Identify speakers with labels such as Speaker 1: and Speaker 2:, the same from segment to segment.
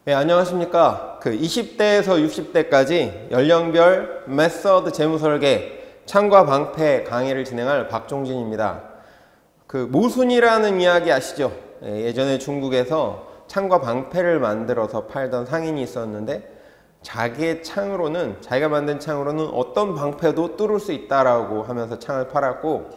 Speaker 1: 네, 안녕하십니까. 20대에서 60대까지 연령별 메서드 재무설계 창과 방패 강의를 진행할 박종진입니다. 모순이라는 이야기 아시죠? 예전에 중국에서 창과 방패를 만들어서 팔던 상인이 있었는데 자기가 만든 창으로는 어떤 방패도 뚫을 수 있다라고 하면서 창을 팔았고,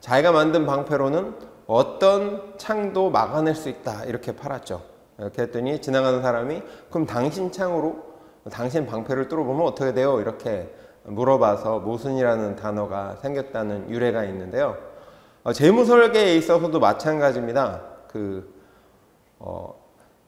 Speaker 1: 자기가 만든 방패로는 어떤 창도 막아낼 수 있다 이렇게 팔았죠. 이렇게 했더니 지나가는 사람이 그럼 당신 창으로 당신 방패를 뚫어보면 어떻게 돼요? 이렇게 물어봐서 모순이라는 단어가 생겼다는 유래가 있는데요. 재무설계에 있어서도 마찬가지입니다.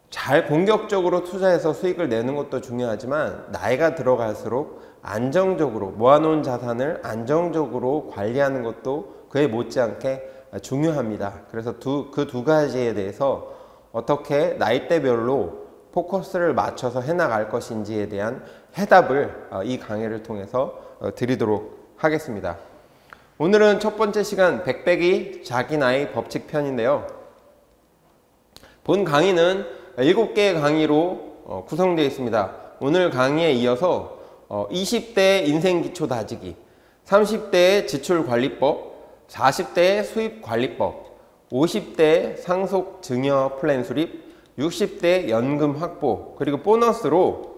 Speaker 1: 잘 공격적으로 투자해서 수익을 내는 것도 중요하지만 나이가 들어갈수록 안정적으로 모아놓은 자산을 안정적으로 관리하는 것도 그에 못지않게 중요합니다. 그래서 그 두 가지에 대해서 어떻게 나이대별로 포커스를 맞춰서 해나갈 것인지에 대한 해답을 이 강의를 통해서 드리도록 하겠습니다. 오늘은 첫 번째 시간 백배기 자기 나이 법칙 편인데요. 본 강의는 7개의 강의로 구성되어 있습니다. 오늘 강의에 이어서 20대 인생 기초 다지기, 30대의 지출관리법, 40대의 수입관리법, 50대 상속 증여 플랜 수립, 60대 연금 확보, 그리고 보너스로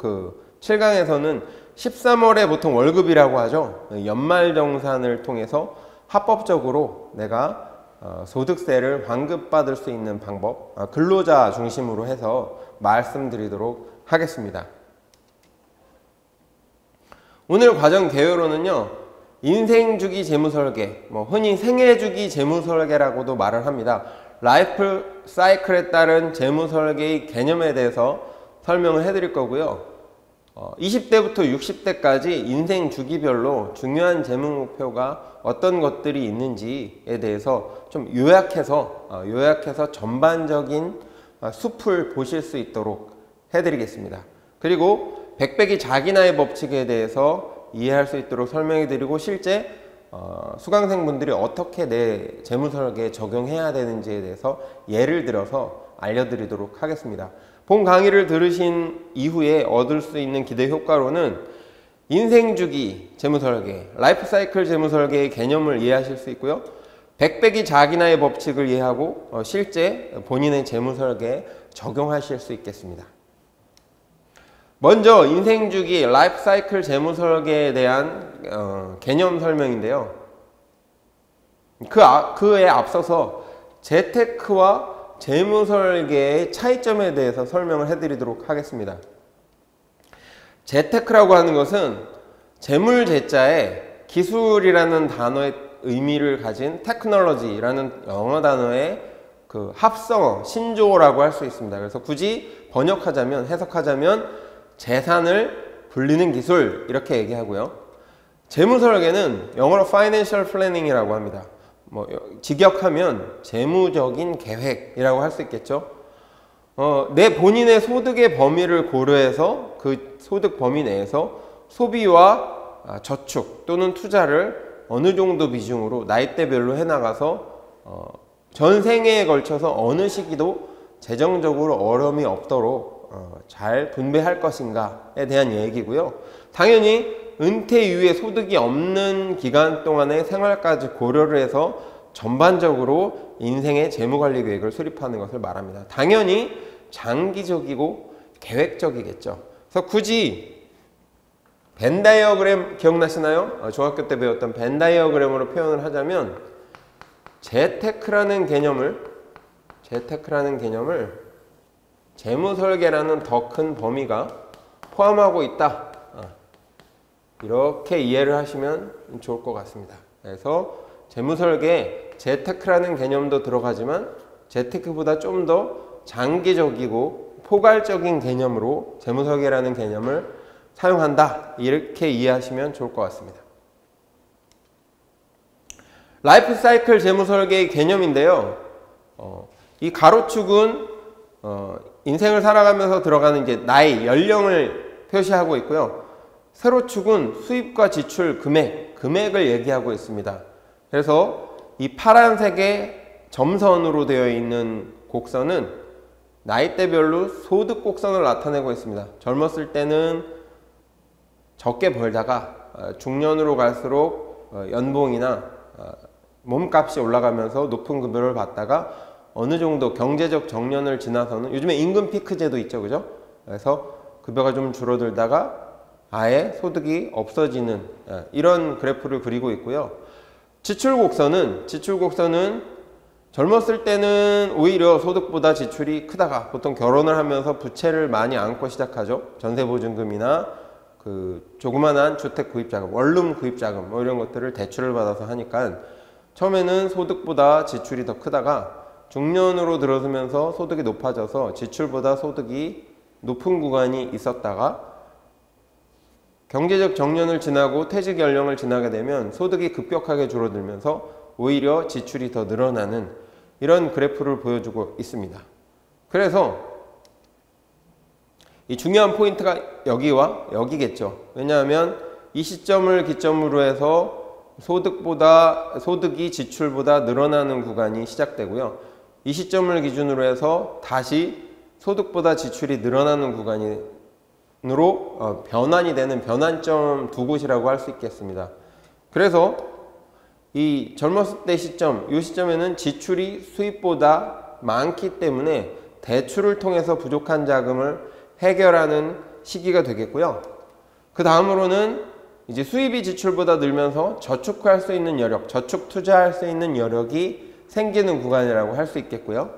Speaker 1: 7강에서는 13월에 보통 월급이라고 하죠. 연말정산을 통해서 합법적으로 내가 소득세를 환급받을 수 있는 방법, 근로자 중심으로 해서 말씀드리도록 하겠습니다. 오늘 과정 개요로는요, 인생주기 재무설계, 흔히 생애주기 재무설계라고도 말을 합니다. 라이프 사이클에 따른 재무설계의 개념에 대해서 설명을 해드릴 거고요. 20대부터 60대까지 인생 주기별로 중요한 재무 목표가 어떤 것들이 있는지에 대해서 좀 요약해서 전반적인 숲을 보실 수 있도록 해드리겠습니다. 그리고 백배기 자기 나이 법칙에 대해서 이해할 수 있도록 설명해 드리고, 실제 수강생분들이 어떻게 내 재무설계에 적용해야 되는지에 대해서 예를 들어서 알려드리도록 하겠습니다. 본 강의를 들으신 이후에 얻을 수 있는 기대 효과로는 인생주기 재무설계, 라이프사이클 재무설계의 개념을 이해하실 수 있고요. 백배기 자기 나이 법칙을 이해하고 실제 본인의 재무설계에 적용하실 수 있겠습니다. 먼저 인생주기 라이프사이클 재무설계에 대한 개념 설명인데요. 그에 앞서서 재테크와 재무설계의 차이점에 대해서 설명을 해드리도록 하겠습니다. 재테크라고 하는 것은 재물재자에 기술이라는 단어의 의미를 가진 테크놀로지라는 영어 단어의 합성어, 신조어라고 할 수 있습니다. 그래서 굳이 해석하자면 재산을 불리는 기술, 이렇게 얘기하고요. 재무설계는 영어로 Financial Planning이라고 합니다. 직역하면 재무적인 계획이라고 할 수 있겠죠. 내 본인의 소득의 범위를 고려해서 그 소득 범위 내에서 소비와 저축 또는 투자를 어느 정도 비중으로 나이대별로 해나가서 전생에 걸쳐서 어느 시기도 재정적으로 어려움이 없도록 잘 분배할 것인가에 대한 얘기고요. 당연히 은퇴 이후에 소득이 없는 기간 동안의 생활까지 고려를 해서 전반적으로 인생의 재무관리 계획을 수립하는 것을 말합니다. 당연히 장기적이고 계획적이겠죠. 그래서 굳이 벤 다이어그램 기억나시나요? 중학교 때 배웠던 벤 다이어그램으로 표현을 하자면 재테크라는 개념을 재무설계라는 더 큰 범위가 포함하고 있다, 이렇게 이해를 하시면 좋을 것 같습니다. 그래서 재무설계에 재테크라는 개념도 들어가지만 재테크보다 좀 더 장기적이고 포괄적인 개념으로 재무설계라는 개념을 사용한다, 이렇게 이해하시면 좋을 것 같습니다. 라이프사이클 재무설계의 개념인데요. 이 가로축은 인생을 살아가면서 들어가는 이제 나이, 연령을 표시하고 있고요. 세로축은 수입과 지출 금액을 얘기하고 있습니다. 그래서 이 파란색의 점선으로 되어 있는 곡선은 나이대별로 소득 곡선을 나타내고 있습니다. 젊었을 때는 적게 벌다가 중년으로 갈수록 연봉이나 몸값이 올라가면서 높은 급여를 받다가 어느 정도 경제적 정년을 지나서는, 요즘에 임금 피크제도 있죠, 그죠? 그래서 급여가 좀 줄어들다가 아예 소득이 없어지는 이런 그래프를 그리고 있고요. 지출곡선은 젊었을 때는 오히려 소득보다 지출이 크다가, 보통 결혼을 하면서 부채를 많이 안고 시작하죠. 전세보증금이나 그 조그만한 주택 구입자금, 원룸 구입자금 뭐 이런 것들을 대출을 받아서 하니까 처음에는 소득보다 지출이 더 크다가 중년으로 들어서면서 소득이 높아져서 지출보다 소득이 높은 구간이 있었다가 경제적 정년을 지나고 퇴직 연령을 지나게 되면 소득이 급격하게 줄어들면서 오히려 지출이 더 늘어나는 이런 그래프를 보여주고 있습니다. 그래서 이 중요한 포인트가 여기와 여기겠죠. 왜냐하면 이 시점을 기점으로 해서 소득이 지출보다 늘어나는 구간이 시작되고요. 이 시점을 기준으로 해서 다시 소득보다 지출이 늘어나는 구간으로 변환이 되는 변환점 두 곳이라고 할 수 있겠습니다. 그래서 이 젊었을 때 시점, 이 시점에는 지출이 수입보다 많기 때문에 대출을 통해서 부족한 자금을 해결하는 시기가 되겠고요. 그 다음으로는 이제 수입이 지출보다 늘면서 저축할 수 있는 여력, 저축 투자할 수 있는 여력이 생기는 구간이라고 할 수 있겠고요.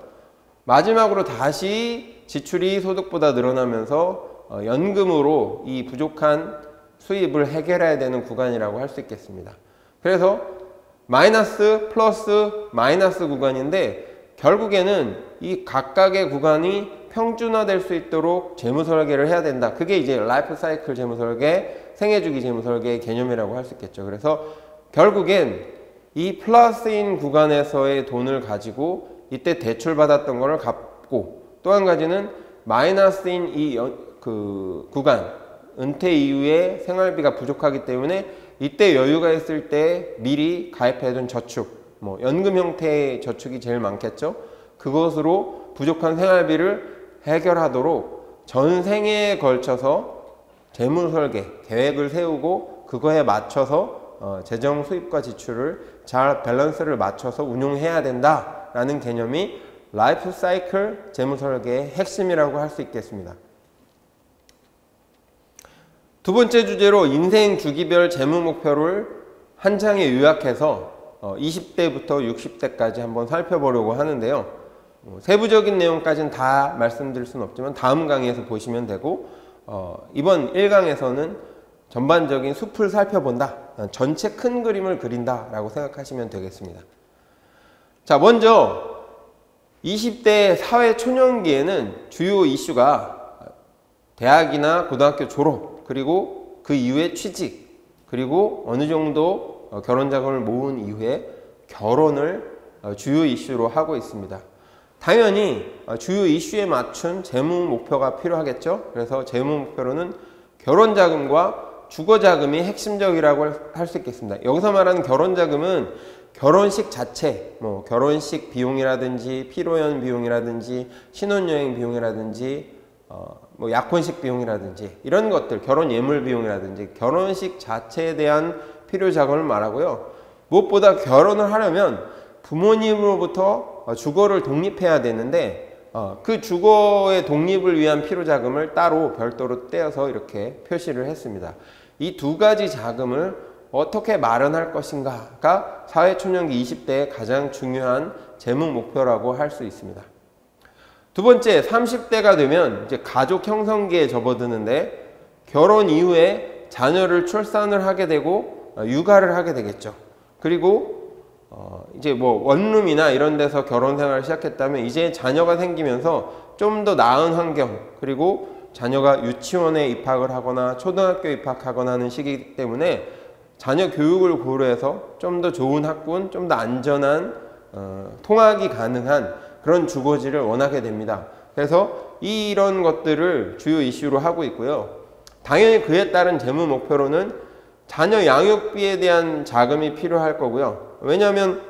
Speaker 1: 마지막으로 다시 지출이 소득보다 늘어나면서 연금으로 이 부족한 수입을 해결해야 되는 구간이라고 할 수 있겠습니다. 그래서 마이너스, 플러스, 마이너스 구간인데 결국에는 이 각각의 구간이 평준화될 수 있도록 재무설계를 해야 된다. 그게 이제 라이프 사이클 재무설계, 생애주기 재무설계의 개념이라고 할 수 있겠죠. 그래서 결국엔 이 플러스인 구간에서의 돈을 가지고 이때 대출받았던 거를 갚고, 또 한 가지는 마이너스인 이 구간, 은퇴 이후에 생활비가 부족하기 때문에 이때 여유가 있을 때 미리 가입해둔 저축, 뭐 연금 형태의 저축이 제일 많겠죠. 그것으로 부족한 생활비를 해결하도록 전생에 걸쳐서 재무설계 계획을 세우고 그거에 맞춰서 재정 수입과 지출을 잘 밸런스를 맞춰서 운용해야 된다라는 개념이 라이프 사이클 재무설계의 핵심이라고 할 수 있겠습니다. 두 번째 주제로 인생 주기별 재무 목표를 한 장에 요약해서 20대부터 60대까지 한번 살펴보려고 하는데요. 세부적인 내용까지는 다 말씀드릴 수는 없지만 다음 강의에서 보시면 되고, 이번 1강에서는 전반적인 숲을 살펴본다, 전체 큰 그림을 그린다 라고 생각하시면 되겠습니다. 자, 먼저 20대 사회 초년기에는 주요 이슈가 대학이나 고등학교 졸업, 그리고 그 이후에 취직, 그리고 어느 정도 결혼 자금을 모은 이후에 결혼을 주요 이슈로 하고 있습니다. 당연히 주요 이슈에 맞춘 재무 목표가 필요하겠죠. 그래서 재무 목표로는 결혼 자금과 주거 자금이 핵심적이라고 할 수 있겠습니다. 여기서 말하는 결혼 자금은 결혼식 자체, 뭐 결혼식 비용이라든지 피로연 비용이라든지 신혼여행 비용이라든지 뭐 약혼식 비용이라든지 이런 것들, 결혼 예물 비용이라든지 결혼식 자체에 대한 필요 자금을 말하고요. 무엇보다 결혼을 하려면 부모님으로부터 주거를 독립해야 되는데 그 주거의 독립을 위한 필요 자금을 따로 별도로 떼어서 이렇게 표시를 했습니다. 이 두 가지 자금을 어떻게 마련할 것인가가 사회초년기 20대의 가장 중요한 재무 목표라고 할 수 있습니다. 두 번째, 30대가 되면 이제 가족 형성기에 접어드는데 결혼 이후에 자녀를 출산을 하게 되고 육아를 하게 되겠죠. 그리고 이제 뭐 원룸이나 이런 데서 결혼 생활을 시작했다면 이제 자녀가 생기면서 좀 더 나은 환경, 그리고 자녀가 유치원에 입학을 하거나 초등학교 입학하거나 하는 시기이기 때문에 자녀 교육을 고려해서 좀 더 좋은 학군, 좀 더 안전한 통학이 가능한 그런 주거지를 원하게 됩니다. 그래서 이런 것들을 주요 이슈로 하고 있고요. 당연히 그에 따른 재무 목표로는 자녀 양육비에 대한 자금이 필요할 거고요. 왜냐하면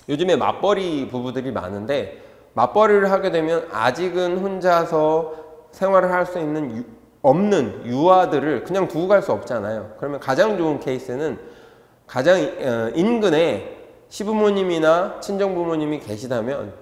Speaker 1: 요즘에 맞벌이 부부들이 많은데 맞벌이를 하게 되면 아직은 혼자서 생활을 할 수 있는 없는 유아들을 그냥 두고 갈 수 없잖아요. 그러면 가장 좋은 케이스는 가장 인근에 시부모님이나 친정부모님이 계시다면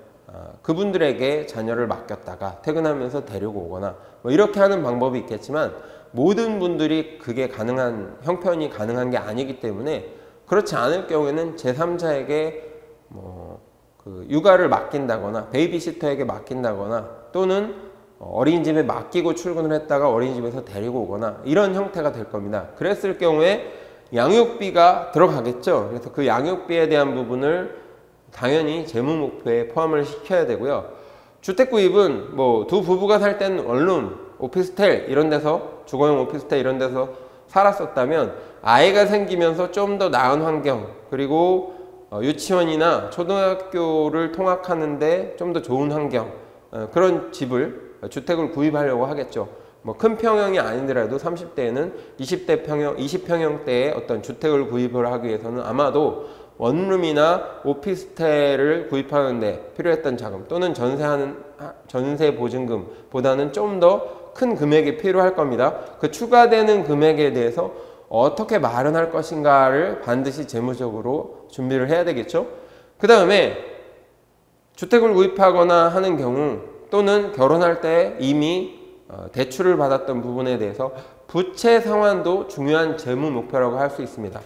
Speaker 1: 그분들에게 자녀를 맡겼다가 퇴근하면서 데리고 오거나 뭐 이렇게 하는 방법이 있겠지만, 모든 분들이 그게 가능한 형편이 가능한 게 아니기 때문에 그렇지 않을 경우에는 제3자에게 뭐 그 육아를 맡긴다거나 베이비시터에게 맡긴다거나, 또는 어린이집에 맡기고 출근을 했다가 어린이집에서 데리고 오거나 이런 형태가 될 겁니다. 그랬을 경우에 양육비가 들어가겠죠. 그래서 그 양육비에 대한 부분을 당연히 재무 목표에 포함을 시켜야 되고요. 주택 구입은 뭐 두 부부가 살 때는 원룸, 오피스텔 이런 데서, 주거용 오피스텔 이런 데서 살았었다면, 아이가 생기면서 좀 더 나은 환경, 그리고 유치원이나 초등학교를 통학하는데 좀 더 좋은 환경, 그런 집을, 주택을 구입하려고 하겠죠. 뭐 큰 평형이 아니더라도 30대에는 20대 평형, 20평형대의 어떤 주택을 구입을 하기 위해서는 아마도 원룸이나 오피스텔을 구입하는데 필요했던 자금, 또는 전세 보증금보다는 좀 더 큰 금액이 필요할 겁니다. 그 추가되는 금액에 대해서 어떻게 마련할 것인가를 반드시 재무적으로 준비를 해야 되겠죠. 그 다음에 주택을 구입하거나 하는 경우, 또는 결혼할 때 이미 대출을 받았던 부분에 대해서 부채 상환도 중요한 재무 목표라고 할 수 있습니다.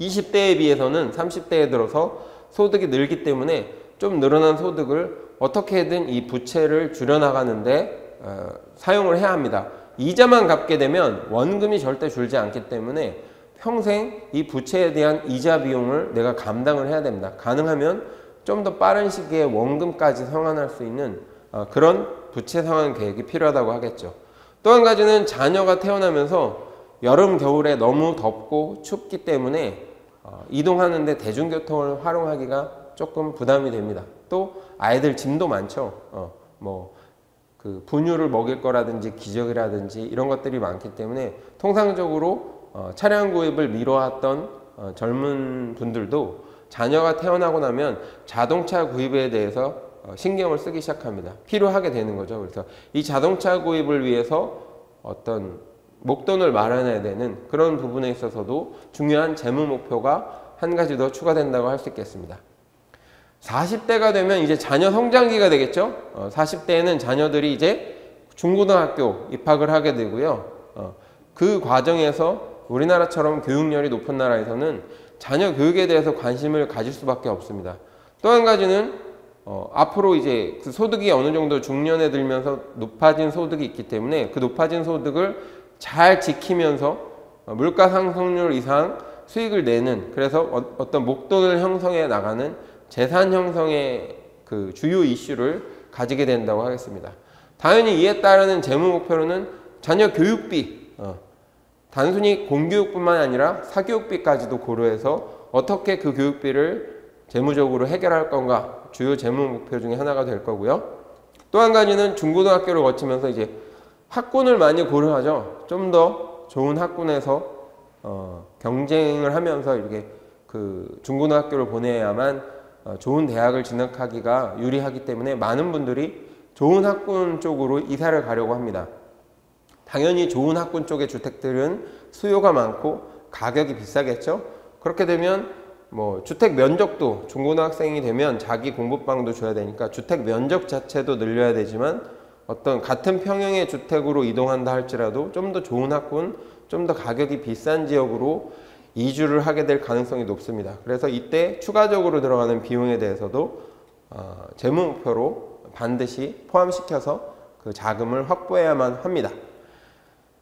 Speaker 1: 20대에 비해서는 30대에 들어서 소득이 늘기 때문에 좀 늘어난 소득을 어떻게든 이 부채를 줄여나가는데 사용을 해야 합니다. 이자만 갚게 되면 원금이 절대 줄지 않기 때문에 평생 이 부채에 대한 이자 비용을 내가 감당을 해야 됩니다. 가능하면 좀 더 빠른 시기에 원금까지 상환할 수 있는 그런 부채 상환 계획이 필요하다고 하겠죠. 또 한 가지는 자녀가 태어나면서 여름, 겨울에 너무 덥고 춥기 때문에 이동하는데 대중교통을 활용하기가 조금 부담이 됩니다. 또 아이들 짐도 많죠. 그 분유를 먹일 거라든지 기저귀라든지 이런 것들이 많기 때문에 통상적으로 차량 구입을 미뤄왔던 젊은 분들도 자녀가 태어나고 나면 자동차 구입에 대해서 신경을 쓰기 시작합니다. 필요하게 되는 거죠. 그래서 이 자동차 구입을 위해서 어떤 목돈을 마련해야 되는 그런 부분에 있어서도 중요한 재무 목표가 한 가지 더 추가된다고 할 수 있겠습니다. 40대가 되면 이제 자녀 성장기가 되겠죠. 40대에는 자녀들이 이제 중고등학교 입학을 하게 되고요. 그 과정에서 우리나라처럼 교육열이 높은 나라에서는 자녀 교육에 대해서 관심을 가질 수밖에 없습니다. 또 한 가지는 앞으로 이제 그 소득이 어느 정도 중년에 들면서 높아진 소득이 있기 때문에 그 높아진 소득을 잘 지키면서 물가 상승률 이상 수익을 내는, 그래서 어떤 목돈을 형성해 나가는 재산 형성의 그 주요 이슈를 가지게 된다고 하겠습니다. 당연히 이에 따르는 재무 목표로는 자녀 교육비, 단순히 공교육뿐만 아니라 사교육비까지도 고려해서 어떻게 그 교육비를 재무적으로 해결할 건가, 주요 재무 목표 중에 하나가 될 거고요. 또 한 가지는 중고등학교를 거치면서 이제 학군을 많이 고려하죠. 좀 더 좋은 학군에서 경쟁을 하면서 이렇게 그 중고등학교를 보내야만 좋은 대학을 진학하기가 유리하기 때문에 많은 분들이 좋은 학군 쪽으로 이사를 가려고 합니다. 당연히 좋은 학군 쪽의 주택들은 수요가 많고 가격이 비싸겠죠. 그렇게 되면 뭐 주택 면적도, 중고등학생이 되면 자기 공부방도 줘야 되니까 주택 면적 자체도 늘려야 되지만, 어떤 같은 평형의 주택으로 이동한다 할지라도 좀 더 좋은 학군, 좀 더 가격이 비싼 지역으로 이주를 하게 될 가능성이 높습니다. 그래서 이때 추가적으로 들어가는 비용에 대해서도 재무 목표로 반드시 포함시켜서 그 자금을 확보해야만 합니다.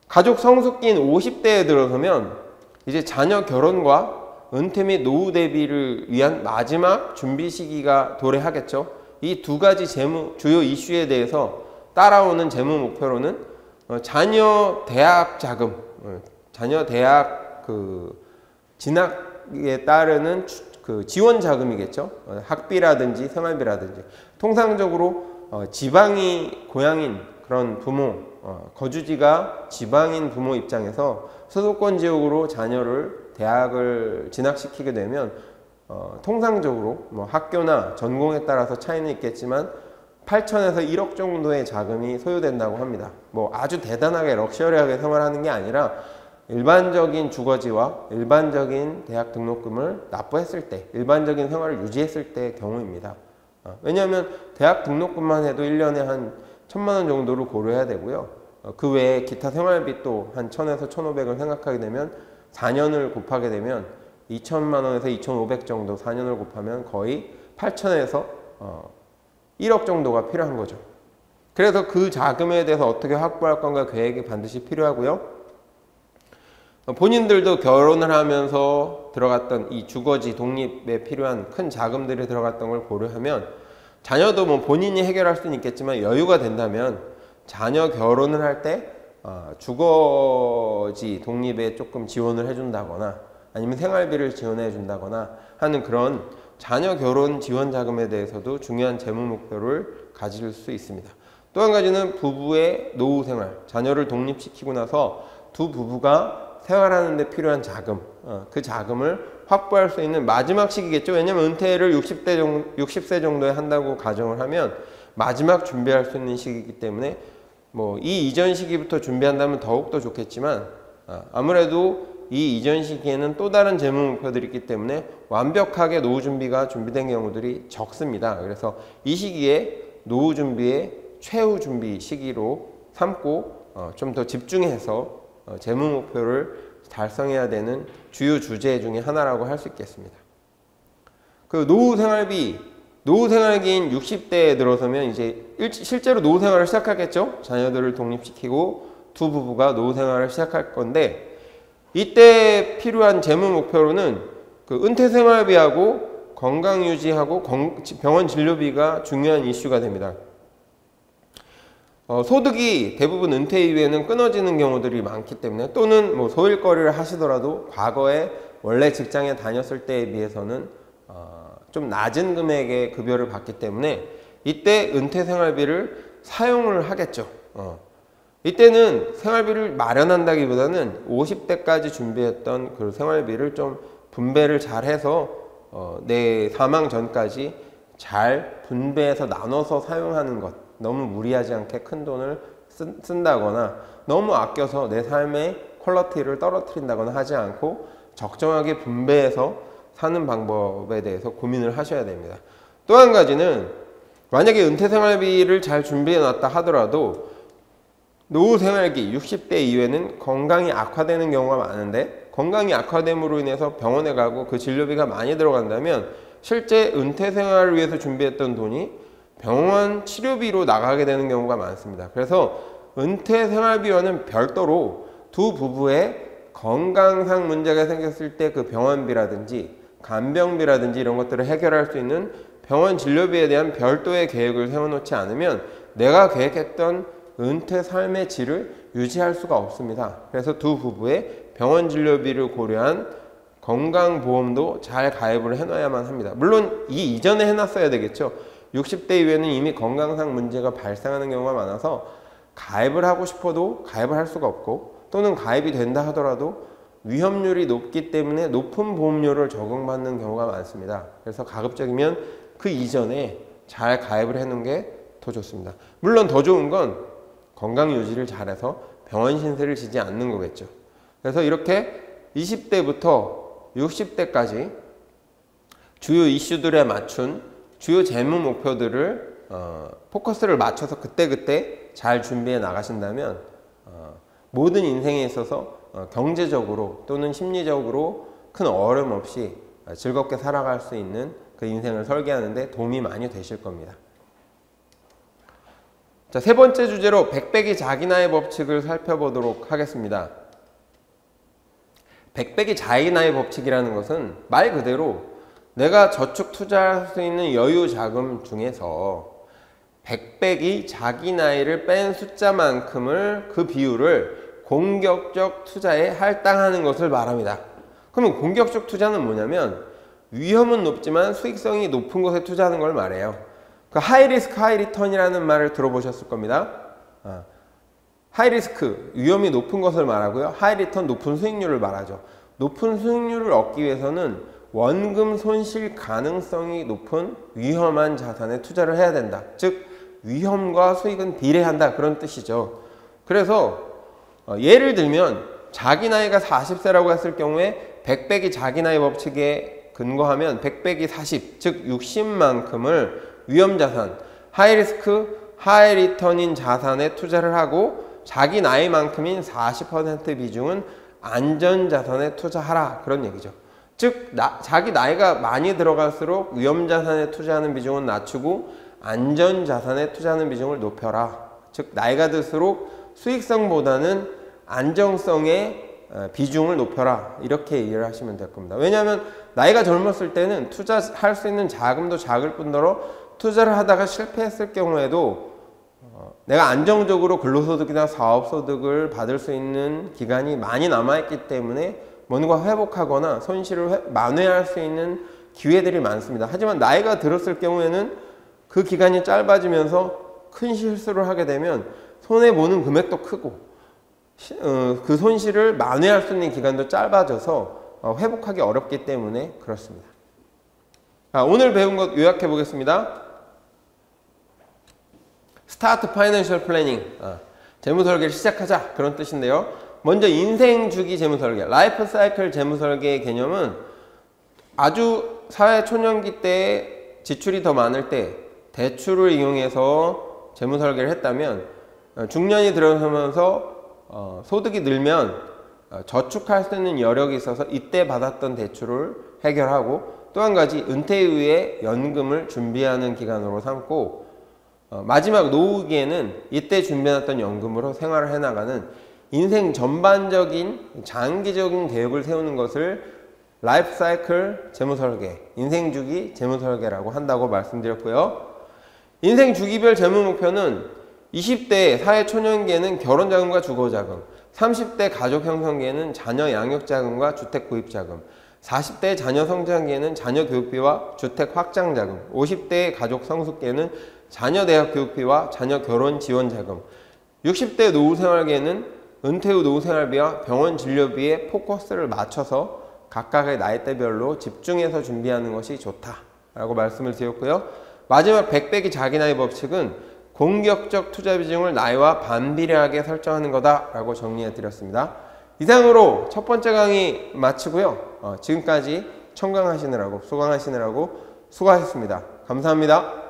Speaker 1: 가족 성숙기인 50대에 들어서면 이제 자녀 결혼과 은퇴 및 노후 대비를 위한 마지막 준비 시기가 도래하겠죠. 이 두 가지 주요 이슈에 대해서 따라오는 재무 목표로는 자녀 대학 자금, 자녀 대학 진학에 따르는 그 지원 자금이겠죠. 학비라든지 생활비라든지. 통상적으로 지방이 고향인 그런 부모, 거주지가 지방인 부모 입장에서 수도권 지역으로 자녀를 대학을 진학시키게 되면 통상적으로 뭐 학교나 전공에 따라서 차이는 있겠지만 8천에서 1억 정도의 자금이 소요된다고 합니다. 뭐 아주 대단하게 럭셔리하게 생활하는 게 아니라 일반적인 주거지와 일반적인 대학 등록금을 납부했을 때, 일반적인 생활을 유지했을 때의 경우입니다. 왜냐하면 대학 등록금만 해도 1년에 한 1,000만 원 정도를 고려해야 되고요. 그 외에 기타 생활비 또 한 1,000에서 1,500을 생각하게 되면 4년을 곱하게 되면 2,000만 원에서 2,500 정도 4년을 곱하면 거의 8천에서 1억 정도가 필요한 거죠. 그래서 그 자금에 대해서 어떻게 확보할 건가 계획이 반드시 필요하고요. 본인들도 결혼을 하면서 들어갔던 이 주거지 독립에 필요한 큰 자금들이 들어갔던 걸 고려하면 자녀도 뭐 본인이 해결할 수는 있겠지만 여유가 된다면 자녀 결혼을 할 때 주거지 독립에 조금 지원을 해준다거나 아니면 생활비를 지원해 준다거나 하는 그런 자녀 결혼 지원 자금에 대해서도 중요한 재무 목표를 가질 수 있습니다. 또 한 가지는 부부의 노후 생활, 자녀를 독립시키고 나서 두 부부가 생활하는 데 필요한 자금, 그 자금을 확보할 수 있는 마지막 시기겠죠. 왜냐하면 은퇴를 60세 정도에 한다고 가정을 하면 마지막 준비할 수 있는 시기이기 때문에 뭐 이 이전 시기부터 준비한다면 더욱더 좋겠지만 아무래도 이 이전 시기에는 또 다른 재무 목표들이 있기 때문에 완벽하게 노후 준비가 준비된 경우들이 적습니다. 그래서 이 시기에 노후 준비의 최후 준비 시기로 삼고 좀 더 집중해서 재무 목표를 달성해야 되는 주요 주제 중에 하나라고 할 수 있겠습니다. 그 노후 생활기인 60대에 들어서면 이제 실제로 노후 생활을 시작하겠죠. 자녀들을 독립시키고 두 부부가 노후 생활을 시작할 건데 이때 필요한 재무 목표로는 그 은퇴 생활비하고 건강 유지하고 병원 진료비가 중요한 이슈가 됩니다. 소득이 대부분 은퇴 이후에는 끊어지는 경우들이 많기 때문에 또는 뭐 소일거리를 하시더라도 과거에 원래 직장에 다녔을 때에 비해서는 좀 낮은 금액의 급여를 받기 때문에 이때 은퇴 생활비를 사용을 하겠죠. 이때는 생활비를 마련한다기보다는 50대까지 준비했던 그 생활비를 좀 분배를 잘 해서 내 사망 전까지 잘 분배해서 나눠서 사용하는 것, 너무 무리하지 않게 큰 돈을 쓴다거나 너무 아껴서 내 삶의 퀄리티를 떨어뜨린다거나 하지 않고 적정하게 분배해서 사는 방법에 대해서 고민을 하셔야 됩니다. 또 한 가지는 만약에 은퇴 생활비를 잘 준비해 놨다 하더라도 노후 생활기 60대 이후에는 건강이 악화되는 경우가 많은데 건강이 악화됨으로 인해서 병원에 가고 그 진료비가 많이 들어간다면 실제 은퇴 생활을 위해서 준비했던 돈이 병원 치료비로 나가게 되는 경우가 많습니다. 그래서 은퇴 생활비와는 별도로 두 부부의 건강상 문제가 생겼을 때 그 병원비라든지 간병비라든지 이런 것들을 해결할 수 있는 병원 진료비에 대한 별도의 계획을 세워놓지 않으면 내가 계획했던 은퇴 삶의 질을 유지할 수가 없습니다. 그래서 두 부부의 병원 진료비를 고려한 건강보험도 잘 가입을 해놔야만 합니다. 물론 이 이전에 해놨어야 되겠죠. 60대 이후에는 이미 건강상 문제가 발생하는 경우가 많아서 가입을 하고 싶어도 가입을 할 수가 없고 또는 가입이 된다 하더라도 위험률이 높기 때문에 높은 보험료를 적용받는 경우가 많습니다. 그래서 가급적이면 그 이전에 잘 가입을 해놓은 게 더 좋습니다. 물론 더 좋은 건 건강 유지를 잘해서 병원 신세를 지지 않는 거겠죠. 그래서 이렇게 20대부터 60대까지 주요 이슈들에 맞춘 주요 재무 목표들을 포커스를 맞춰서 그때그때 잘 준비해 나가신다면 모든 인생에 있어서 경제적으로 또는 심리적으로 큰 어려움 없이 즐겁게 살아갈 수 있는 그 인생을 설계하는 데 도움이 많이 되실 겁니다. 자, 세 번째 주제로 백배기 자기나의 법칙을 살펴보도록 하겠습니다. 백배기 자기나의 법칙이라는 것은 말 그대로 내가 저축 투자할 수 있는 여유 자금 중에서 100배기 자기 나이를 뺀 숫자만큼을 그 비율을 공격적 투자에 할당하는 것을 말합니다. 그러면 공격적 투자는 뭐냐면 위험은 높지만 수익성이 높은 것에 투자하는 걸 말해요. 그 하이리스크 하이리턴이라는 말을 들어보셨을 겁니다. 하이리스크 위험이 높은 것을 말하고요. 하이리턴 높은 수익률을 말하죠. 높은 수익률을 얻기 위해서는 원금 손실 가능성이 높은 위험한 자산에 투자를 해야 된다. 즉 위험과 수익은 비례한다, 그런 뜻이죠. 그래서 예를 들면 자기 나이가 40세라고 했을 경우에 100 빼기 자기 나이 법칙에 근거하면 100 빼기 40, 즉 60만큼을 위험자산, 하이리스크 하이리턴인 자산에 투자를 하고 자기 나이만큼인 40% 비중은 안전자산에 투자하라, 그런 얘기죠. 즉 자기 나이가 많이 들어갈수록 위험자산에 투자하는 비중은 낮추고 안전자산에 투자하는 비중을 높여라. 즉 나이가 들수록 수익성보다는 안정성의 비중을 높여라, 이렇게 이해를 하시면 될 겁니다. 왜냐하면 나이가 젊었을 때는 투자할 수 있는 자금도 작을 뿐더러 투자를 하다가 실패했을 경우에도 내가 안정적으로 근로소득이나 사업소득을 받을 수 있는 기간이 많이 남아있기 때문에 뭔가 회복하거나 손실을 만회할 수 있는 기회들이 많습니다. 하지만 나이가 들었을 경우에는 그 기간이 짧아지면서 큰 실수를 하게 되면 손해보는 금액도 크고 그 손실을 만회할 수 있는 기간도 짧아져서 회복하기 어렵기 때문에 그렇습니다. 오늘 배운 것 요약해 보겠습니다. 스타트 파이낸셜 플래닝, 재무설계를 시작하자, 그런 뜻인데요. 먼저 인생주기 재무설계, 라이프 사이클 재무설계의 개념은 아주 사회 초년기 때 지출이 더 많을 때 대출을 이용해서 재무설계를 했다면 중년이 들어서면서 소득이 늘면 저축할 수 있는 여력이 있어서 이때 받았던 대출을 해결하고, 또 한 가지 은퇴 이후에 연금을 준비하는 기간으로 삼고, 마지막 노후기에는 이때 준비해놨던 연금으로 생활을 해나가는 인생 전반적인 장기적인 계획을 세우는 것을 라이프 사이클 재무설계, 인생주기 재무설계라고 한다고 말씀드렸고요. 인생주기별 재무 목표는 20대 사회 초년기에는 결혼자금과 주거자금, 30대 가족 형성기에는 자녀 양육자금과 주택 구입자금, 40대 자녀 성장기에는 자녀 교육비와 주택 확장자금, 50대 가족 성숙기에는 자녀 대학 교육비와 자녀 결혼 지원자금, 60대 노후생활기에는 은퇴 후 노후생활비와 병원 진료비에 포커스를 맞춰서 각각의 나이대별로 집중해서 준비하는 것이 좋다라고 말씀을 드렸고요. 마지막 100 빼기 자기 나이 법칙은 공격적 투자 비중을 나이와 반비례하게 설정하는 거다라고 정리해 드렸습니다. 이상으로 첫 번째 강의 마치고요. 지금까지 청강하시느라고 수강하시느라고 수고하셨습니다. 감사합니다.